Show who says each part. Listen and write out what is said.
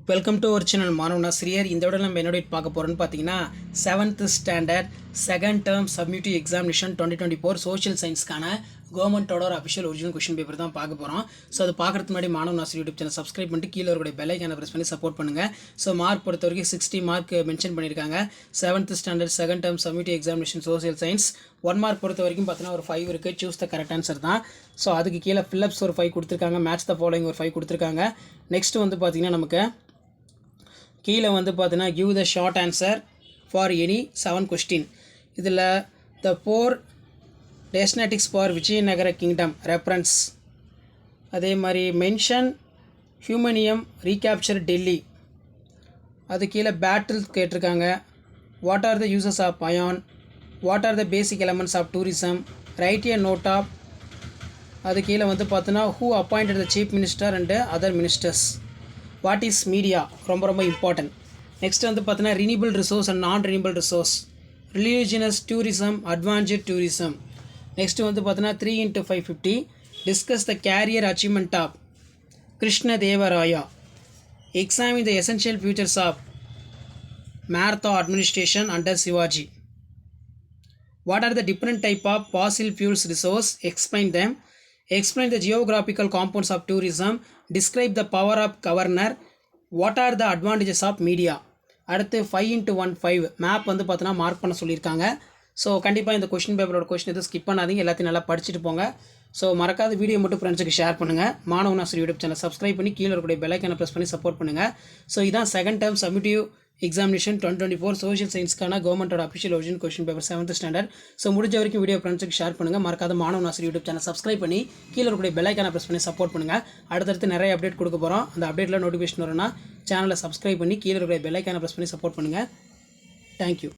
Speaker 1: Welcome to our channel மாணவனா சிறியர். இந்த விட நம்ம என்னோட பார்க்க போகிறோன்னு பார்த்தீங்கன்னா 7th standard second term summative examination 2024 social சயின்ஸ்க்கான கவர்மெண்ட்டோட ஒரு அஃபிஷியல் ஒரிஜினல் கொஸ்டின் பேப்பர் தான் பார்க்க போகிறோம். ஸோ அது பார்க்குறதுக்கு முன்னாடி மாணவனா யூடியூப் சேனல் சப்ஸ்கிரைப் பண்ணிட்டு கீழே ஒரு பெல் ஐக்கானை ப்ரெஸ் பண்ணி சப்போர்ட் பண்ணுங்கள். ஸோ மார்க் பொறுத்த வரைக்கும் 60 மார்க் மென்ஷன் பண்ணியிருக்காங்க. 7th standard second term summative examination social science 1 mark பொறுத்த வரைக்கும் பார்த்தீங்கன்னா ஒரு 5 இருக்குது. சூஸ் த கரெக்ட் ஆன்சர் தான். ஸோ அதுக்கு கீழே ஃபில்லப்ஸ் ஒரு 5 கொடுத்துருக்காங்க. மேட்ச் த ஃபாலோயிங் ஒரு 5 கொடுத்துருக்காங்க. நெக்ஸ்ட் வந்து பார்த்தீங்கன்னா நமக்கு கீழே வந்து பார்த்தீங்கன்னா give the short answer for any 7 question. இதில் த 4 டெஸ்னட்டிக்ஸ் ஃபார் விஜயநகர கிங்டம் ரெஃபரன்ஸ், அதே மாதிரி மென்ஷன் ஹியூமனியம் ரீகேப்சர் டெல்லி, அது கீழே பேட்டில் கேட்டிருக்காங்க. What are the uses of iron, what are the basic elements of tourism, write a note of, அது கீழே வந்து பார்த்தோன்னா who appointed the chief minister and other ministers, what is media ரொம்ப இம்பார்ட்டன்ட். நெக்ஸ்ட் வந்து பார்த்தீங்கன்னா renewable resource and non renewable resource, religious tourism, advanced tourism. Next வந்து பார்த்தீங்கன்னா 3x550 discuss the career achievement of Krishna Devaraya, examine the essential features of Maratha administration under Sivaji, what are the different type of fossil fuels resource, explain them, explain the geographical components of tourism, describe the power of governor, what are the advantages of media. அடுத்து 5x1 5 map வந்து பார்த்தோன்னா mark பண்ண சொல்லியிருக்காங்க. So கண்டிப்பாக இந்த question பேப்பரோட question எதுவும் skip பண்ணாதீங்க, எல்லாத்தையும் நல்லா படிச்சுட்டு போங்க. ஸோ மறக்காத வீடியோ மட்டும் ஃப்ரெண்ட்ஸுக்கு ஷேர் பண்ணுங்கள். மாணவனா யூடியூப் சேனல் சப்ஸ்கிரைப் பண்ணி கீழே இருக்கக்கூடிய பெல் ஐக்கானை ப்ரெஸ் பண்ணி சப்போர்ட் பண்ணுங்கள். ஸோ இதான் second term summative examination 2024 social சயின்ஸ்க்கான கவர்மெண்ட்டோட official original question paper 7th standard. So முடிஞ்ச வரைக்கும் வீடியோ ஃப்ரெண்ட்ஸுக்கு ஷேர் பண்ணுங்கள். மறக்காத மாணவனா யூடியூப் சேனல் சப்ஸ்கிரைப் பண்ணி கீழே இருக்கக்கூடிய பெல் ஐக்கானை ப்ரெஸ் பண்ணி சப்போர்ட் பண்ணுங்கள். அடுத்தடுத்து நிறைய அப்டேட் கொடுக்க போகிறோம். அந்த அப்டேட்டில் நோட்டிஃபிகேஷன் வரும்னா சேனலை சப்ஸ்கிரைப் பண்ணி கீழே இருக்கக்கூடிய பெல் ஐக்கானை ப்ரெஸ் பண்ணி சப்போர்ட் பண்ணுங்கள். தேங்க்யூ.